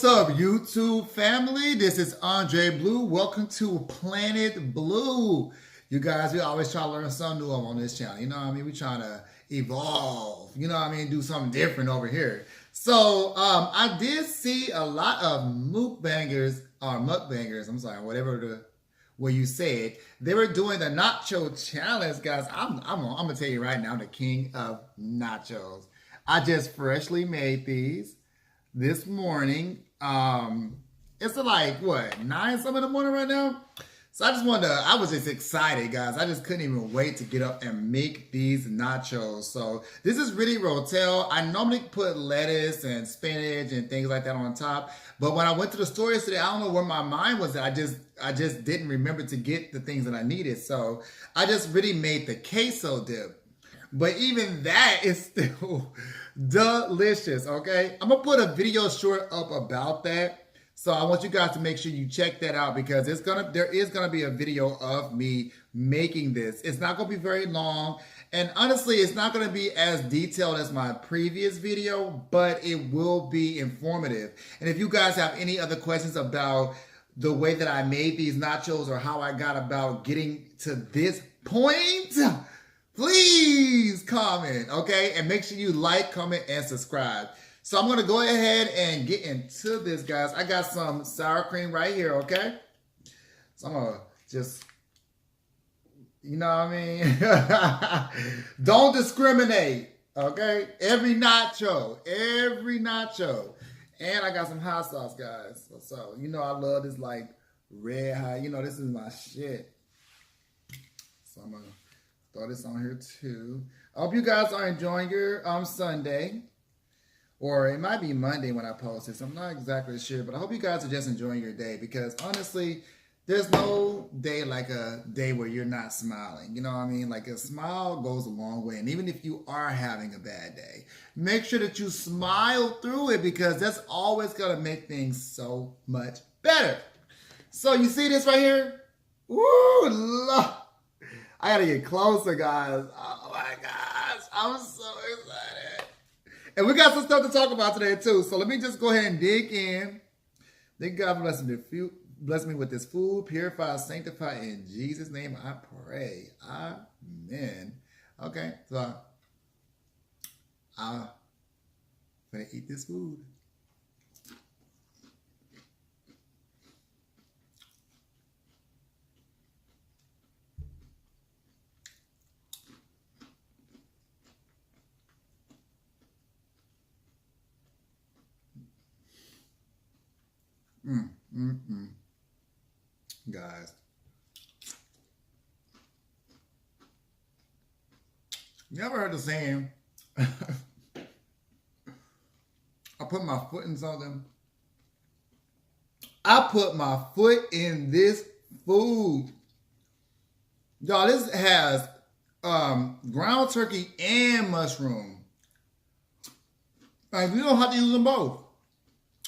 What's up, YouTube family? This is Andre Blue. Welcome to Planet Blue. You guys, we always try to learn something new on this channel. You know what I mean? We trying to evolve. You know what I mean? Do something different over here. So, I did see a lot of mukbangers, I'm sorry, where you say it. They were doing the Nacho challenge, guys. I'm gonna tell you right now, I'm the king of nachos. I just freshly made these this morning. It's like what, 9 something in the morning right now. So I was just excited, guys. I just couldn't even wait to get up and make these nachos. So this is really rotel. I normally put lettuce and spinach and things like that on top. But when I went to the store yesterday, I don't know where my mind was at. I just didn't remember to get the things that I needed. So I just really made the queso dip. But even that is still delicious, okay? I'm going to put a video short up about that. So I want you guys to make sure you check that out because there is gonna be a video of me making this. It's not gonna be very long, and honestly, it's not gonna be as detailed as my previous video, but it will be informative. And if you guys have any other questions about the way that I made these nachos or how I got about getting to this point, please comment, okay? And make sure you like, comment, and subscribe. So I'm going to go ahead and get into this, guys. I got some sour cream right here, okay? So I'm going to just, you know what I mean? Don't discriminate, okay? Every nacho. And I got some hot sauce, guys. So you know I love this, like, red hot. You know, this is my shit. So I'm going to throw this on here, too. I hope you guys are enjoying your Sunday. Or it might be Monday when I post this. I'm not exactly sure, but I hope you guys are just enjoying your day because honestly, there's no day like a day where you're not smiling. You know what I mean? Like a smile goes a long way. And even if you are having a bad day, make sure that you smile through it because that's always going to make things so much better. So you see this right here? Woo! Lord. I got to get closer, guys. Oh my gosh. I'm so excited. And we got some stuff to talk about today, too. So let me just go ahead and dig in. Thank God bless me with this food, purified, sanctified. In Jesus' name I pray. Amen. Okay, so I'm going to eat this food. Guys, you ever heard the saying, I put my foot in something? I put my foot in this food. Y'all, this has ground turkey and mushroom. Like, you don't have to use them both.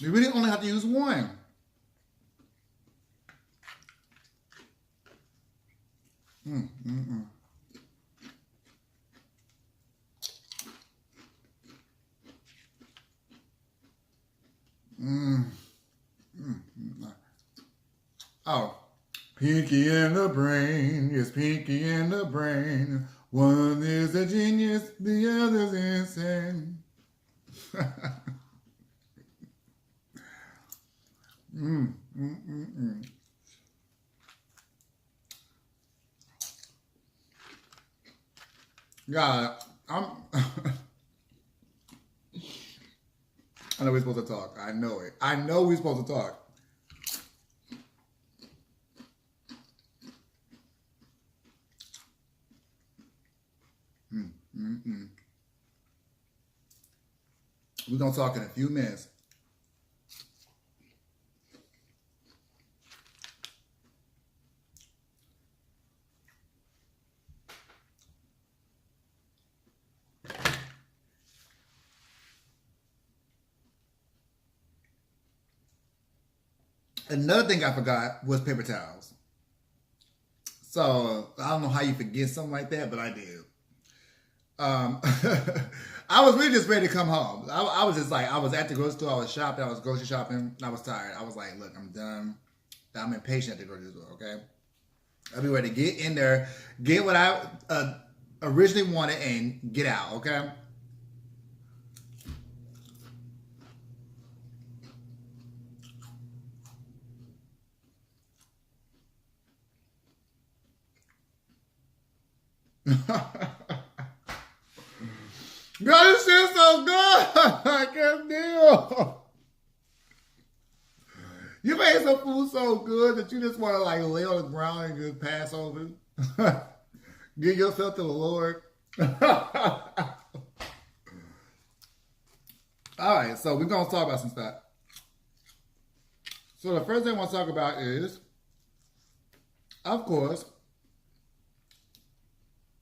You really only have to use one. Oh, pinky in the brain, yes, pinky in the brain. One is a genius, the other's insane. God, I know we're supposed to talk. I know it. I know we're supposed to talk. We're going to talk in a few minutes. Another thing I forgot was paper towels. So I don't know how you forget something like that, but I did. Um, I was really just ready to come home. I was just like, I was at the grocery store, I was shopping, I was grocery shopping, and I was tired. I was like, look, I'm done. I'm impatient at the grocery store, okay? I'll be ready to get in there, get what I originally wanted, and get out, okay? Girl, this shit's so good. I can't deal. You made some food so good that you just want to like lay on the ground and just pass over. Give yourself to the Lord. All right, so we're going to talk about some stuff. So the first thing I want to talk about is, of course,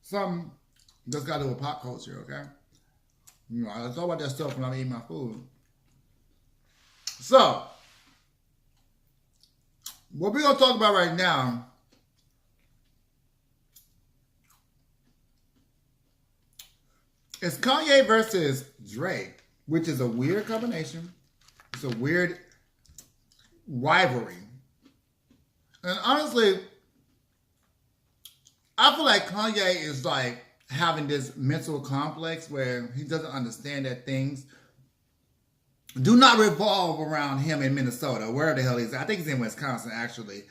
some that's got to do with pop culture, okay? You know, I talk about that stuff when I'm eating my food. So, what we're going to talk about right now is Kanye versus Drake, which is a weird combination. It's a weird rivalry. And honestly, I feel like Kanye is like having this mental complex where he doesn't understand that things do not revolve around him in Minnesota, wherever the hell he's at. I think he's in Wisconsin, actually.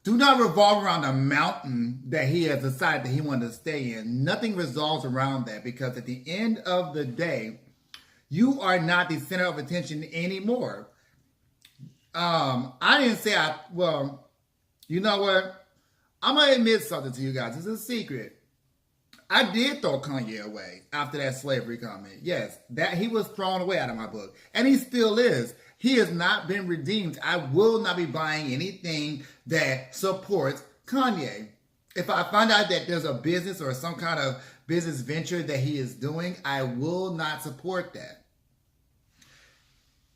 Do not revolve around the mountain that he has decided that he wanted to stay in. Nothing revolves around that because at the end of the day, you are not the center of attention anymore. I didn't say well, you know what? I'm going to admit something to you guys. It's a secret. I did throw Kanye away after that slavery comment. Yes, that he was thrown away out of my book. And he still is. He has not been redeemed. I will not be buying anything that supports Kanye. If I find out that there's a business or some kind of business venture that he is doing, I will not support that.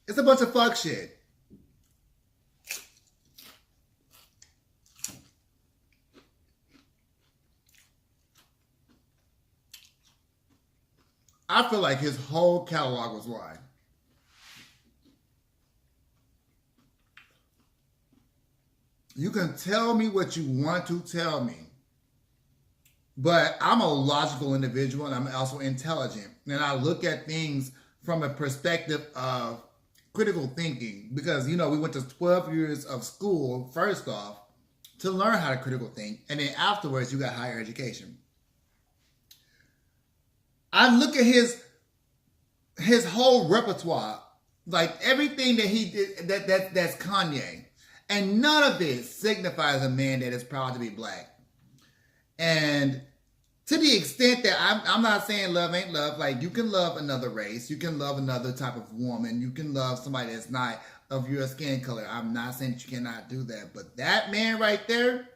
It's a bunch of fuck shit. I feel like his whole catalog was lying. You can tell me what you want to tell me, but I'm a logical individual and I'm also intelligent. And I look at things from a perspective of critical thinking because, you know, we went to 12 years of school, first off, to learn how to critical think. And then afterwards, you got higher education. I look at his whole repertoire, like everything that he did, that's Kanye. And none of it signifies a man that is proud to be black. And to the extent that I'm not saying love ain't love, like you can love another race, you can love another type of woman, you can love somebody that's not of your skin color. I'm not saying that you cannot do that. But that man right there,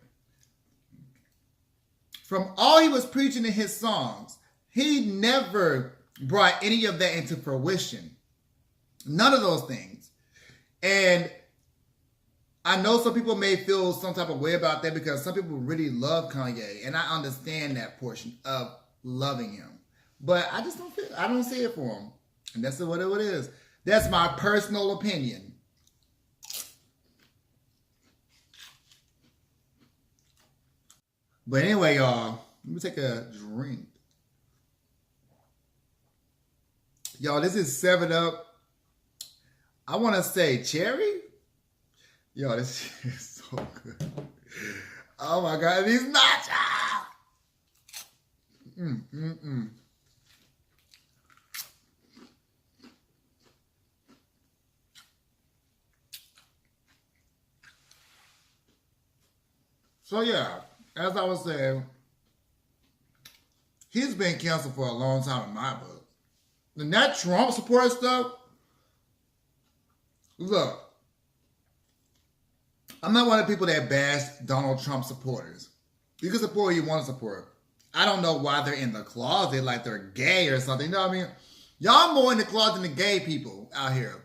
from all he was preaching in his songs, he never brought any of that into fruition. None of those things. And I know some people may feel some type of way about that because some people really love Kanye. And I understand that portion of loving him. But I just I don't see it for him. And that's what it is. That's my personal opinion. But anyway, y'all, let me take a drink. Y'all, this is 7-Up. I want to say cherry. Yo, this is so good. Oh my God, these nachos. So yeah, as I was saying, he's been canceled for a long time in my book. And that Trump support stuff, look, I'm not one of the people that bash Donald Trump supporters. You can support who you want to support. I don't know why they're in the closet like they're gay or something. You know what I mean? Y'all more in the closet than the gay people out here.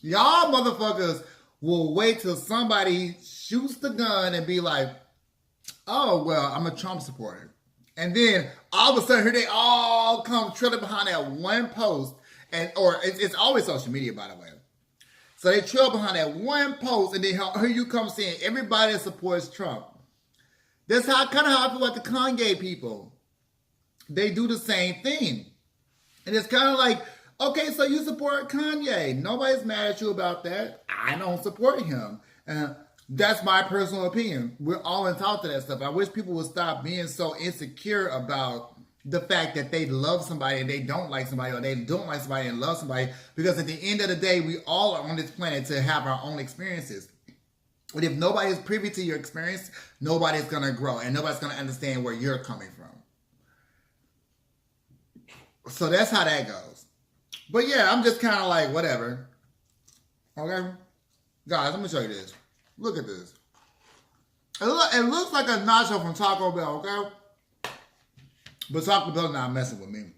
Y'all motherfuckers will wait till somebody shoots the gun and be like, oh, well, I'm a Trump supporter. And then all of a sudden, here they all come trailing behind that one post, or it's always social media, by the way. So they trail behind that one post, and then here you come saying everybody that supports Trump. That's how I feel like the Kanye people. They do the same thing. And it's kind of like, okay, so you support Kanye. Nobody's mad at you about that. I don't support him. That's my personal opinion. We're all entitled to that stuff. I wish people would stop being so insecure about the fact that they love somebody and they don't like somebody, or they don't like somebody and love somebody, because at the end of the day, we all are on this planet to have our own experiences. But if nobody is privy to your experience, nobody's going to grow and nobody's going to understand where you're coming from. So that's how that goes. But yeah, I'm just kind of like, whatever. Okay? Guys, let me show you this. Look at this. It looks like a nacho from Taco Bell, okay? But Taco Bell not messing with me.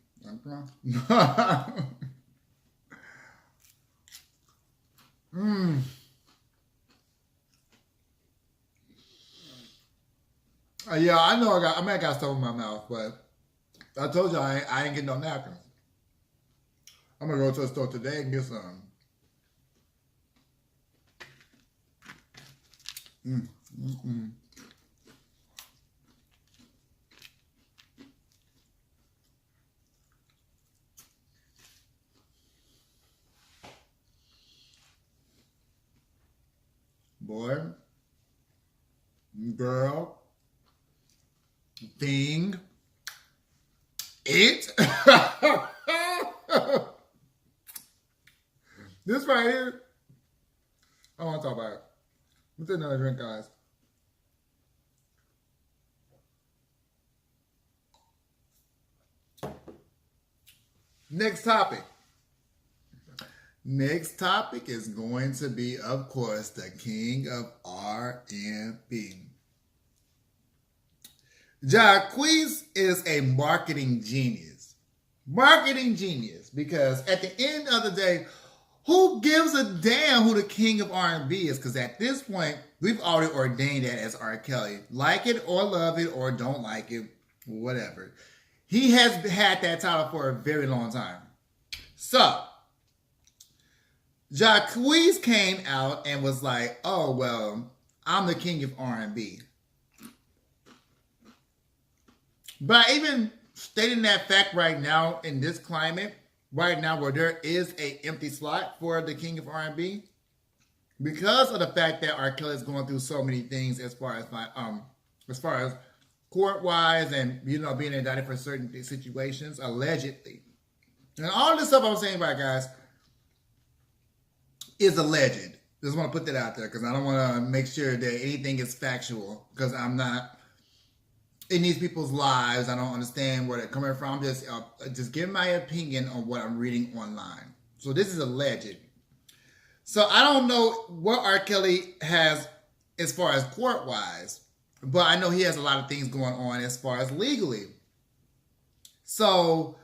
Yeah, I know I may have got stuff in my mouth, but I told you I ain't getting no napkins. I'm going to go to the store today and get some. Boy, girl, thing, it. This right here, I don't want to talk about it. Let's take another drink, guys. Next topic. Next topic is going to be, of course, the king of R&B. Jaquees is a marketing genius. Marketing genius, because at the end of the day, who gives a damn who the king of R&B is? Because at this point, we've already ordained that as R. Kelly. Like it or love it or don't like it, whatever. He has had that title for a very long time. So, Jaquees came out and was like, oh, well, I'm the king of R&B. But even stating that fact right now in this climate, right now where there is an empty slot for the king of R&B, because of the fact that R. Kelly is going through so many things as far as court-wise and, being indicted for certain situations, allegedly. And all this stuff I'm saying about, guys, is alleged. Just want to put that out there because I don't want to make sure that anything is factual, because I'm not in these people's lives. I don't understand where they're coming from. Just giving my opinion on what I'm reading online. So this is alleged. So I don't know what R. Kelly has as far as court-wise, but I know he has a lot of things going on as far as legally. So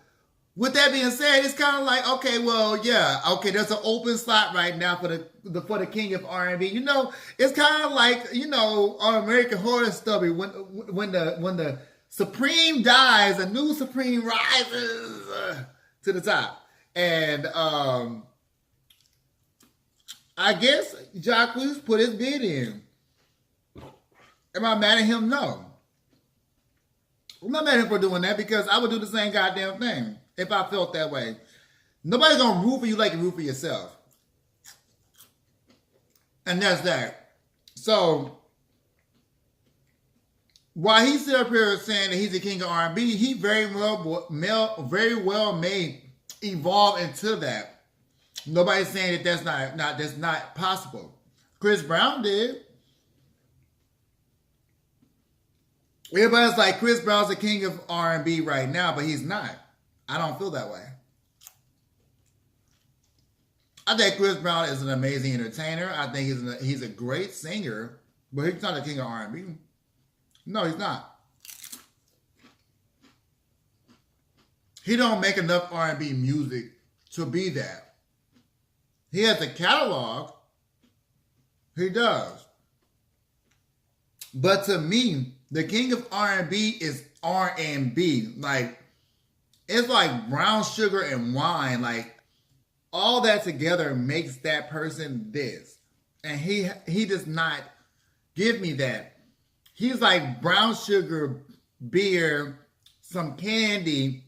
with that being said, it's kind of like, okay, well, yeah, okay, there's an open slot right now for the king of R&B. It's kind of like, on American Horror Story, when the Supreme dies, a new Supreme rises to the top. And I guess Jaquees put his bid in. Am I mad at him? No. I'm not mad at him for doing that, because I would do the same goddamn thing if I felt that way. Nobody's going to root for you like you root for yourself. And that's that. So, while he's up here saying that he's the king of R&B, he very well may evolve into that. Nobody's saying that that's not possible. Chris Brown did. Everybody's like, Chris Brown's the king of R&B right now, but he's not. I don't feel that way. I think Chris Brown is an amazing entertainer. I think he's a great singer, but he's not the king of R&B. No, he's not. He don't make enough R&B music to be that. He has a catalog. He does. But to me, The king of R&B is R&B. Like, it's like brown sugar and wine. Like, all that together makes that person this. And he does not give me that. He's like brown sugar, beer, some candy,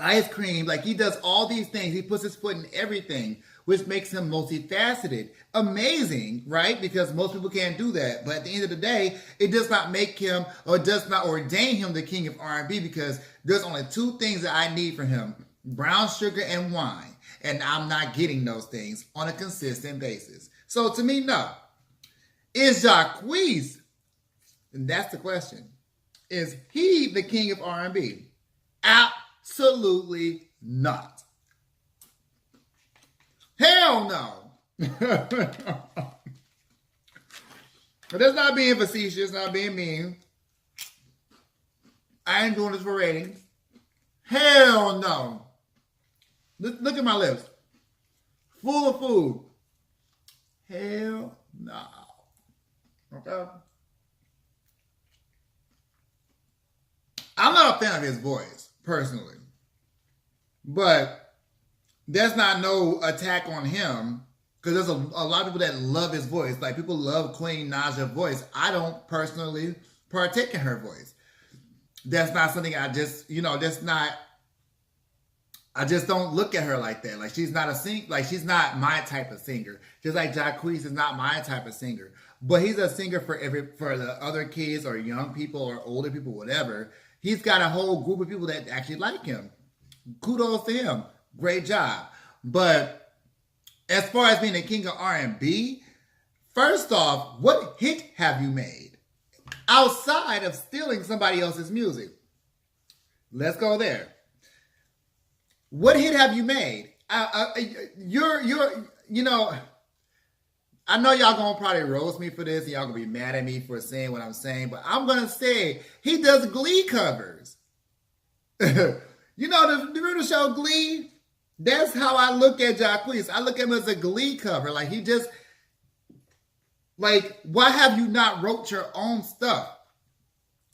ice cream. Like, he does all these things. He puts his foot in everything, which makes him multifaceted. Amazing, right? Because most people can't do that. But at the end of the day, it does not make him or does not ordain him the king of R&B, because there's only two things that I need from him: brown sugar and wine. And I'm not getting those things on a consistent basis. So to me, no. Is Jaquees, and that's the question, is he the king of R&B? Absolutely not. Hell no. That's not being facetious, not being mean. I ain't doing this for ratings. Hell no. Look at my lips. Full of food. Hell no. Okay? I'm not a fan of his voice, personally. But that's not no attack on him, because there's a lot of people that love his voice. Like, people love Queen Naja's voice. I don't personally partake in her voice. That's not something I just, I just don't look at her like that. Like, she's not she's not my type of singer. Just like Jaquees is not my type of singer. But he's a singer for the other kids or young people or older people, whatever. He's got a whole group of people that actually like him. Kudos to him. Great job. But as far as being the king of R&B, first off, what hit have you made outside of stealing somebody else's music? Let's go there. What hit have you made? I know y'all gonna probably roast me for this, and y'all gonna be mad at me for saying what I'm saying, but I'm gonna say he does Glee covers. The show Glee? That's how I look at Jaquees. I look at him as a Glee cover. Like, he just, like, why have you not wrote your own stuff?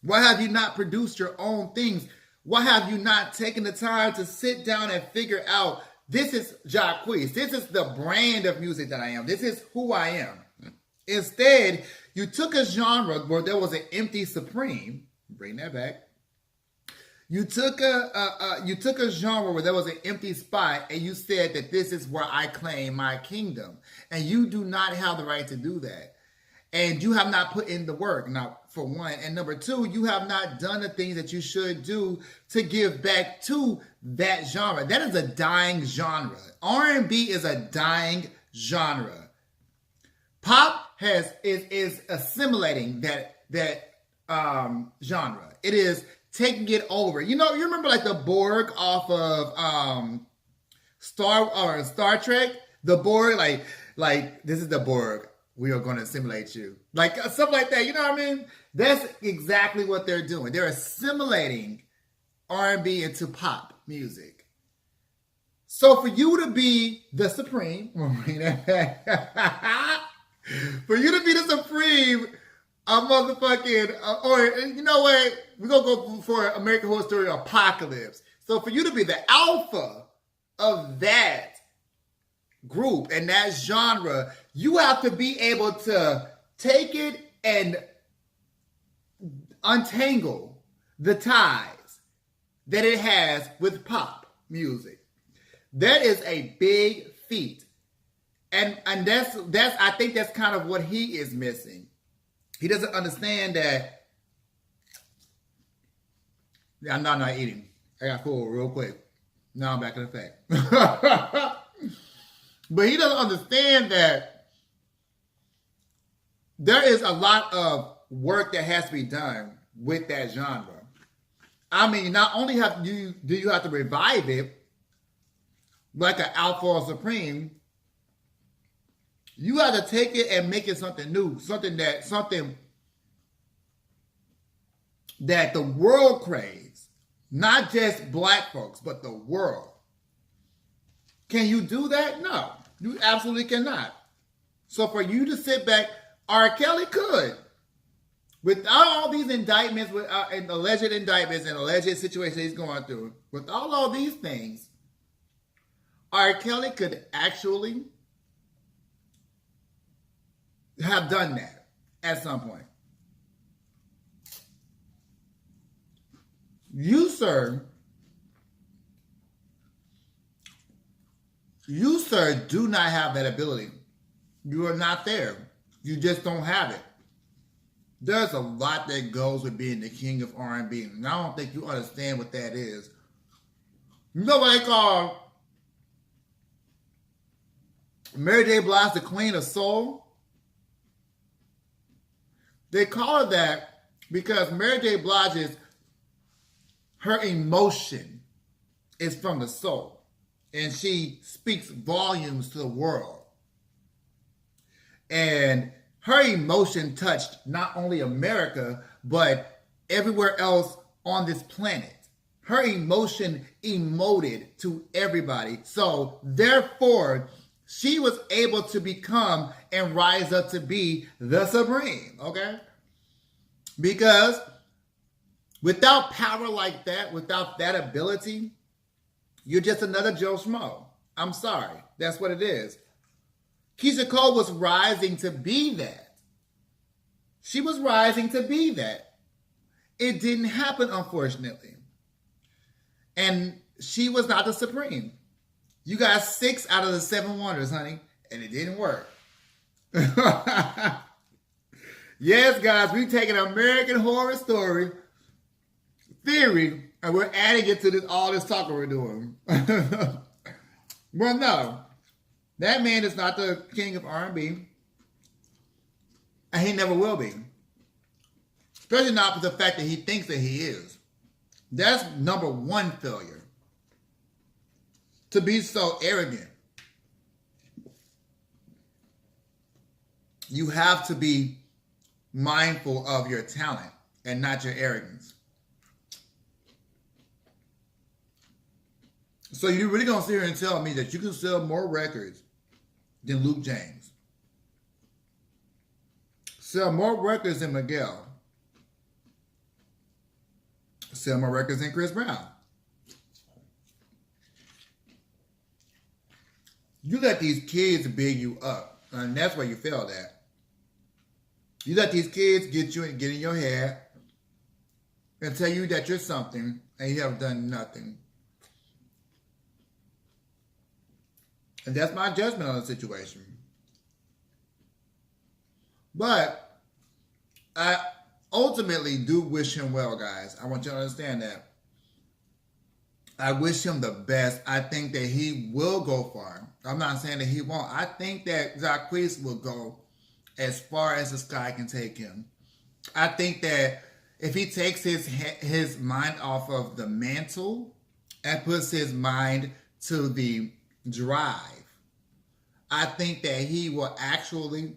Why have you not produced your own things? Why have you not taken the time to sit down and figure out, this is Jaquees. This is the brand of music that I am. This is who I am. Instead, you took a genre where there was an empty supreme. Bring that back. You took a genre where there was an empty spot, and you said that this is where I claim my kingdom. And you do not have the right to do that. And you have not put in the work, now, for one. And number two, you have not done the things that you should do to give back to that genre. That is a dying genre. R&B is a dying genre. Pop is assimilating that genre. It is taking it over. You remember like the Borg off of Star Trek? The Borg, like this is the Borg. We are going to assimilate you. Like, stuff like that. You know what I mean? That's exactly what they're doing. They're assimilating R&B into pop music. So for you to be the supreme, for you to be the supreme, a motherfucking, or you know what? We're going to go for American Horror Story Apocalypse. So for you to be the alpha of that group and that genre, you have to be able to take it and untangle the ties that it has with pop music. That is a big feat. And that's I think that's kind of what he is missing. He doesn't understand that. I'm not eating. I got full real quick. Now I'm back in effect. But he doesn't understand that there is a lot of work that has to be done with that genre. I mean, not only do you have to revive it like an Alpha or Supreme, you have to take it and make it something new, something that the world craves, not just black folks, but the world. Can you do that? No, you absolutely cannot. So for you to sit back, R. Kelly could. Without all these indictments, and alleged indictments and alleged situations he's going through, with all these things, R. Kelly could actually have done that at some point. You, sir, do not have that ability. You are not there. You just don't have it. There's a lot that goes with being the king of R&B, and I don't think you understand what that is. You know what they call Mary J. Blige the queen of soul? They call her that because Mary J. Blige's, her emotion is from the soul, and she speaks volumes to the world. And her emotion touched not only America, but everywhere else on this planet. Her emotion emoted to everybody. So therefore, she was able to become and rise up to be the supreme, okay? Because without power like that, without that ability, you're just another Joe Schmo. I'm sorry. That's what it is. Keisha Cole was rising to be that. She was rising to be that. It didn't happen, unfortunately. And she was not the supreme. You got 6 out of the 7 wonders, honey, and it didn't work. Yes, guys, we're taking American Horror Story theory and we're adding it to all this talk we're doing. Well, no. That man is not the king of R&B. And he never will be. Especially not with the fact that he thinks that he is. That's number one failure. To be so arrogant. You have to be mindful of your talent and not your arrogance. So you're really going to sit here and tell me that you can sell more records than Luke James? Sell more records than Miguel? Sell more records than Chris Brown? You let these kids big you up, and that's where you failed at. You let these kids get in your head and tell you that you're something, and you have done nothing. And that's my judgment on the situation. But I ultimately do wish him well, guys. I want you to understand that. I wish him the best. I think that he will go far. I'm not saying that he won't. I think that Jaquees will go as far as the sky can take him. I think that if he takes his mind off of the mantle and puts his mind to the drive, I think that he will actually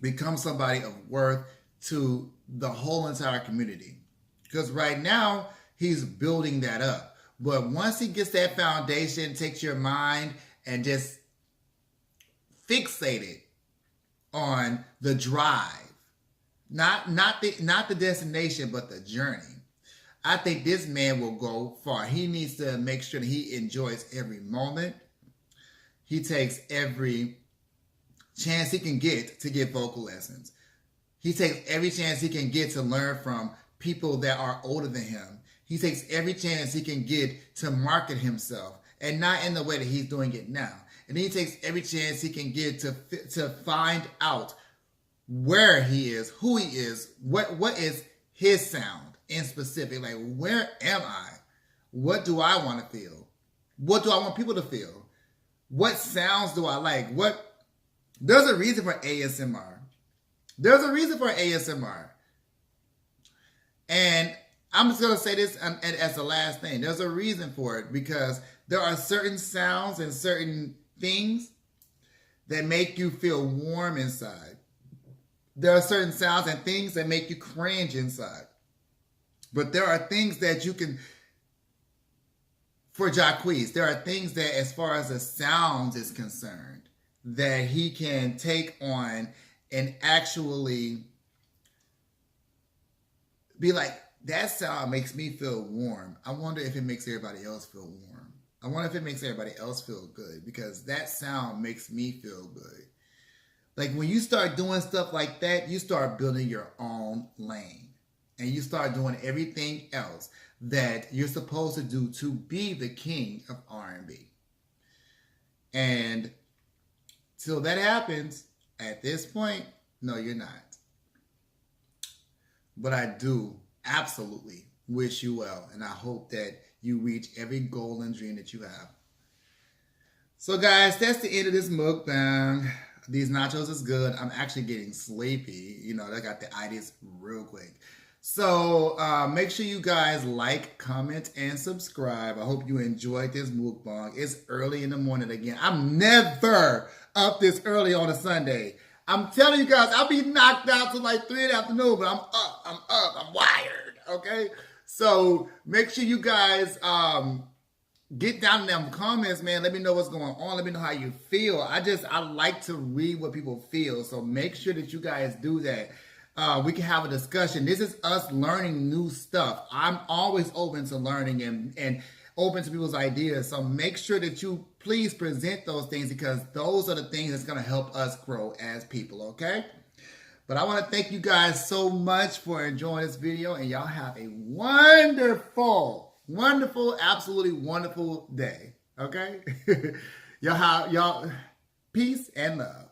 become somebody of worth to the whole entire community. Because right now, he's building that up. But once he gets that foundation, takes your mind and just fixate it on the drive, not the destination, but the journey, I think this man will go far. He needs to make sure that he enjoys every moment. He takes every chance he can get to get vocal lessons. He takes every chance he can get to learn from people that are older than him. He takes every chance he can get to market himself, and not in the way that he's doing it now. And he takes every chance he can get to find out where he is, who he is, what is his sound in specific. Like, where am I? What do I want to feel? What do I want people to feel? What sounds do I like? There's a reason for ASMR. There's a reason for ASMR. And I'm just going to say this as the last thing. There's a reason for it, because there are certain sounds and certain things that make you feel warm inside. There are certain sounds and things that make you cringe inside. But there are things that you can, for Jaquees, there are things that, as far as the sounds is concerned, that he can take on and actually be like, that sound makes me feel warm. I wonder if it makes everybody else feel warm. I wonder if it makes everybody else feel good, because that sound makes me feel good. Like when you start doing stuff like that, you start building your own lane. And you start doing everything else that you're supposed to do to be the king of R&B. And till that happens, at this point, no, you're not. But I do absolutely wish you well, and I hope that you reach every goal and dream that you have. So guys, that's the end of this mukbang. These nachos is good. I'm actually getting sleepy. You know, I got the ideas real quick. So make sure you guys like, comment, and subscribe. I hope you enjoyed this mukbang. It's early in the morning again. I'm never up this early on a Sunday. I'm telling you guys, I'll be knocked out till like 3 in the afternoon, but I'm wired, okay? So make sure you guys get down in them comments, man. Let me know what's going on. Let me know how you feel. I like to read what people feel, so make sure that you guys do that. We can have a discussion. This is us learning new stuff. I'm always open to learning and open to people's ideas. So make sure that you please present those things, because those are the things that's going to help us grow as people, okay? But I want to thank you guys so much for enjoying this video, and y'all have a wonderful, absolutely wonderful day, okay? Y'all peace and love.